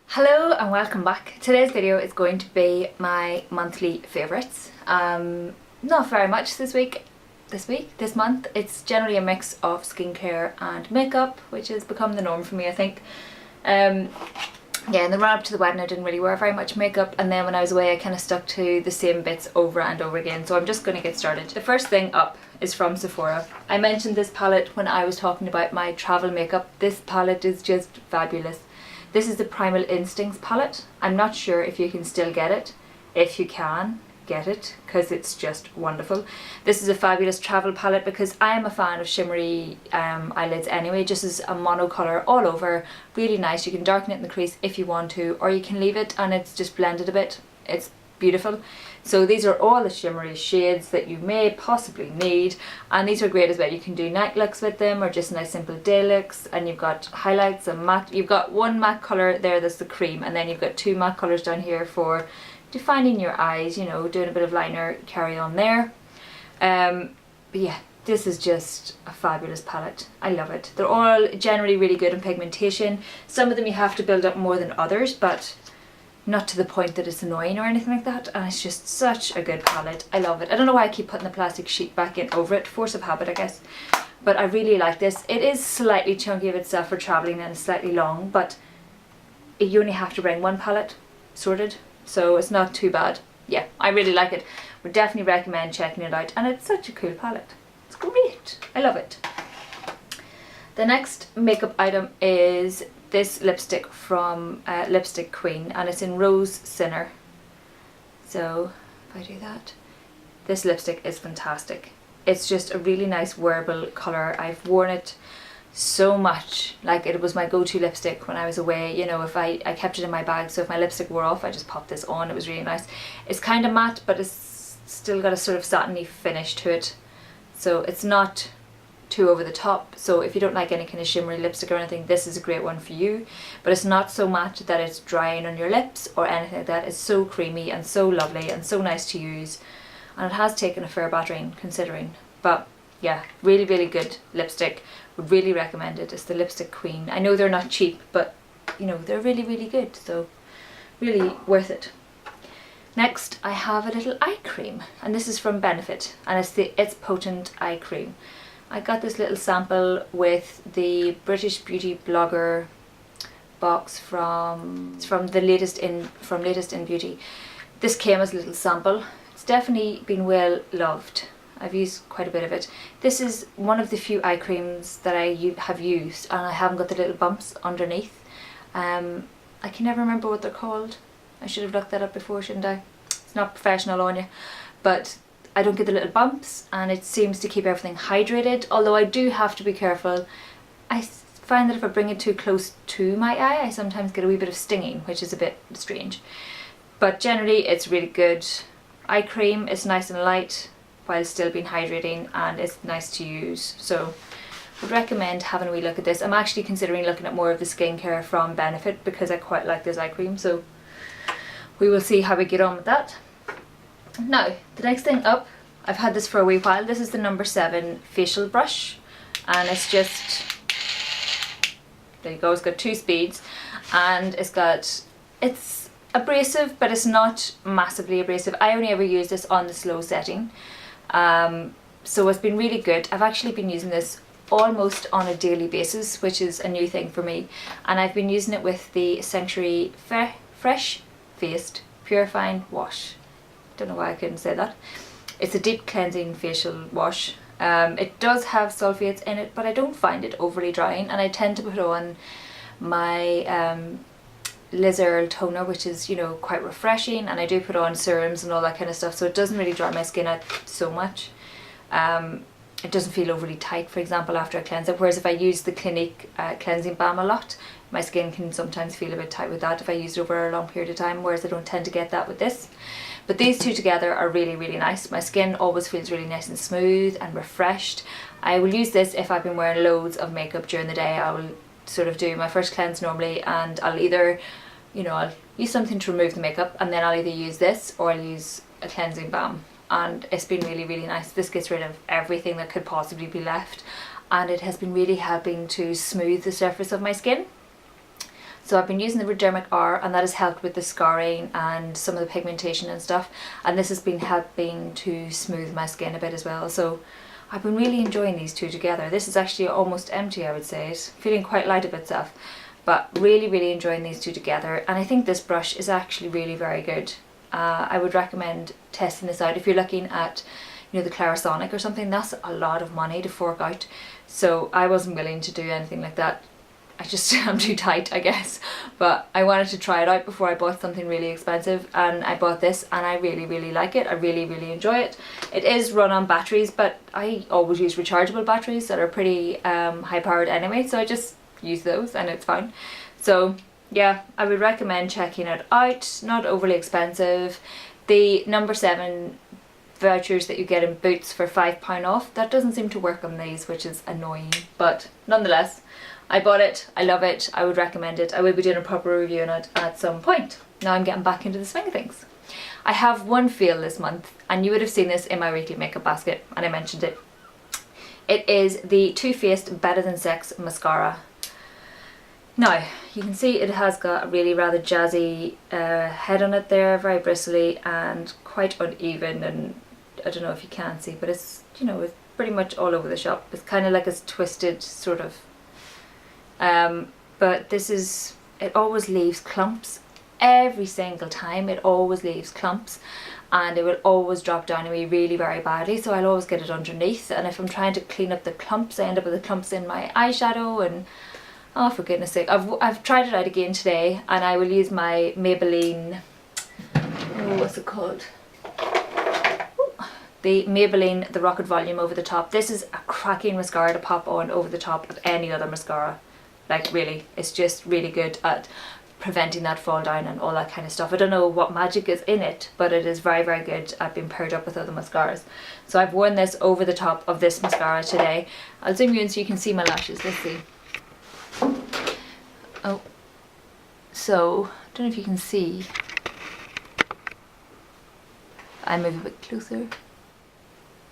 Hello and welcome back. Today's video is going to be my monthly favourites. Not very much this month. It's generally a mix of skincare and makeup, which has become the norm for me, I think. Yeah, in the run up to the wedding I didn't really wear very much makeup, and then when I was away I kind of stuck to the same bits over and over again, so I'm just going to get started. The first thing up is from Sephora. I mentioned this palette when I was talking about my travel makeup. This palette is just fabulous. This is the Primal Instincts palette. I'm not sure if you can still get it. If you can, get it, because it's just wonderful. This is a fabulous travel palette because I am a fan of shimmery eyelids anyway, just as a monocolour all over. Really nice. You can darken it in the crease if you want to, or you can leave it and it's just blended a bit. It's beautiful. So these are all the shimmery shades that you may possibly need, and these are great as well. You can do night looks with them or just nice simple day looks, and you've got highlights and matte. You've got one matte colour there, that's the cream, and then you've got two matte colours down here for defining your eyes, you know, doing a bit of liner carry on there. But yeah, this is just a fabulous palette. I love it. They're all generally really good in pigmentation. Some of them you have to build up more than others, but not to the point that it's annoying or anything like that, and it's just such a good palette. I love it. I don't know why I keep putting the plastic sheet back in over it, force of habit I guess, but I really like this. It is slightly chunky of itself for travelling and it's slightly long, but you only have to bring one palette sorted, so it's not too bad. Yeah, I really like it. Would definitely recommend checking it out, and it's such a cool palette. It's great. I love it. The next makeup item is this lipstick from Lipstick Queen, and it's in Rose Sinner. So if I do that, this lipstick is fantastic. It's just a really nice wearable colour. I've worn it so much, like it was my go-to lipstick when I was away. You know, if I kept it in my bag, so if my lipstick wore off I just popped this on. It was really nice. It's kind of matte, but it's still got a sort of satiny finish to it, so it's not too over the top. So if you don't like any kind of shimmery lipstick or anything, this is a great one for you. But it's not so matte that it's drying on your lips or anything like that. It's so creamy and so lovely and so nice to use, and it has taken a fair battering considering. But yeah, really really good lipstick. Would really recommend it. It's the Lipstick Queen. I know they're not cheap, but you know, they're really really good, so really worth it. Next I have a little eye cream, and this is from Benefit, and it's the It's Potent Eye Cream. I got this little sample with the British beauty blogger box from Latest in Beauty. This came as a little sample. It's definitely been well loved. I've used quite a bit of it. This is one of the few eye creams that I have used, and I haven't got the little bumps underneath. I can never remember what they're called. I should have looked that up before, shouldn't I? It's not professional on you, but I don't get the little bumps, and it seems to keep everything hydrated, although I do have to be careful. I find that if I bring it too close to my eye, I sometimes get a wee bit of stinging, which is a bit strange. But generally it's really good eye cream. It's nice and light while still being hydrating, and it's nice to use, so would recommend having a wee look at this. I'm actually considering looking at more of the skincare from Benefit because I quite like this eye cream, so we will see how we get on with that. Now, the next thing up, I've had this for a wee while. This is the number 7 facial brush, and it's just, there you go, it's got 2 speeds, and it's abrasive, but it's not massively abrasive. I only ever use this on the slow setting, so it's been really good. I've actually been using this almost on a daily basis, which is a new thing for me, and I've been using it with the Sanctuary Fresh Faced Purifying Wash. Don't know why I couldn't say that. It's a deep cleansing facial wash. It does have sulfates in it, but I don't find it overly drying, and I tend to put on my Lizard toner, which is, you know, quite refreshing, and I do put on serums and all that kind of stuff, so it doesn't really dry my skin out so much. It doesn't feel overly tight, for example, after I cleanse it, whereas if I use the Clinique cleansing balm a lot, my skin can sometimes feel a bit tight with that if I use it over a long period of time, whereas I don't tend to get that with this. But these two together are really really nice. My skin always feels really nice and smooth and refreshed. I will use this if I've been wearing loads of makeup during the day. I will sort of do my first cleanse normally, and I'll either, you know, I'll use something to remove the makeup, and then I'll either use this or I'll use a cleansing balm, and it's been really really nice. This gets rid of everything that could possibly be left, and it has been really helping to smooth the surface of my skin. So I've been using the Dermic R, and that has helped with the scarring and some of the pigmentation and stuff, and this has been helping to smooth my skin a bit as well. So I've been really enjoying these two together. This is actually almost empty, I would say. It's feeling quite light of itself, but really enjoying these two together. And I think this brush is actually really very good. I would recommend testing this out if you're looking at, you know, the Clarisonic or something. That's a lot of money to fork out, so I wasn't willing to do anything like that. I'm too tight, I guess, but I wanted to try it out before I bought something really expensive, and I bought this and I really like it. I really enjoy it. It is run on batteries, but I always use rechargeable batteries that are pretty high powered anyway, so I just use those and it's fine. So yeah, I would recommend checking it out. Not overly expensive. The number 7 vouchers that you get in Boots for £5 off, that doesn't seem to work on these, which is annoying, but nonetheless I bought it, I love it, I would recommend it. I will be doing a proper review on it at some point. Now I'm getting back into the swing of things. I have one fail this month, and you would have seen this in my weekly makeup basket, and I mentioned it. It is the Too Faced Better Than Sex mascara. Now, you can see it has got a really rather jazzy head on it there, very bristly and quite uneven, and I don't know if you can see, but it's, you know, it's pretty much all over the shop. It's kind of like a twisted sort of, but this is, it always leaves clumps. Every single time it always leaves clumps, and it will always drop down on me really very badly, so I'll always get it underneath, and if I'm trying to clean up the clumps I end up with the clumps in my eyeshadow, and oh, for goodness sake. I've tried it out again today, and I will use my Maybelline, oh, what's it called? The Maybelline The Rocket Volume over the top. This is a cracking mascara to pop on over the top of any other mascara. Like really, it's just really good at preventing that fall down and all that kind of stuff. I don't know what magic is in it, but it is very good at being paired up with other mascaras. So I've worn this over the top of this mascara today. I'll zoom you in so you can see my lashes. Let's see. Oh, so I don't know if you can see. I move a bit closer.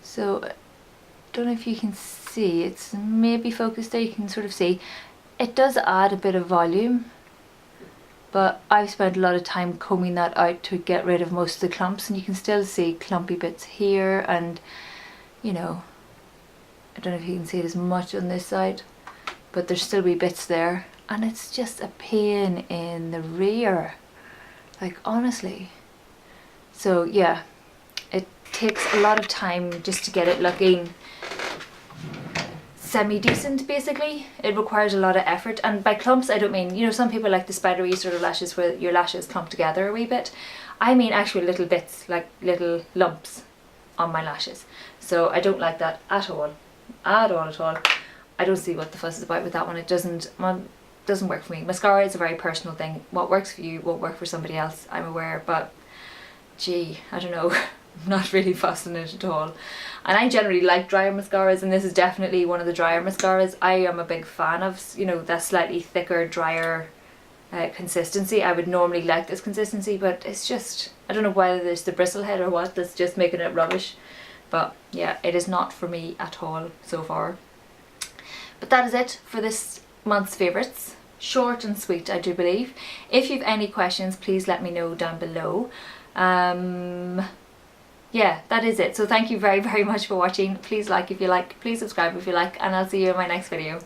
So I don't know if you can see, it's maybe focused there, you can sort of see. It does add a bit of volume, but I've spent a lot of time combing that out to get rid of most of the clumps, and you can still see clumpy bits here, and you know, I don't know if you can see it as much on this side, but there's still wee bits there, and it's just a pain in the rear, like honestly. So yeah, it takes a lot of time just to get it looking semi-decent basically. It requires a lot of effort, and by clumps I don't mean, you know, some people like the spidery sort of lashes where your lashes clump together a wee bit. I mean actual little bits, like little lumps on my lashes. So I don't like that at all. I don't see what the fuss is about with that one. It doesn't work for me. Mascara is a very personal thing. What works for you won't work for somebody else, I'm aware, but gee, I don't know. I'm not really fussed on it at all. And I generally like drier mascaras, and this is definitely one of the drier mascaras. I am a big fan of, you know, that slightly thicker, drier consistency. I would normally like this consistency, but it's just, I don't know whether it's the bristle head or what that's just making it rubbish. But yeah, it is not for me at all so far. But that is it for this month's favourites. Short and sweet, I do believe. If you've any questions, please let me know down below. Yeah, that is it. So thank you very much for watching. Please like if you like, please subscribe if you like, and I'll see you in my next video.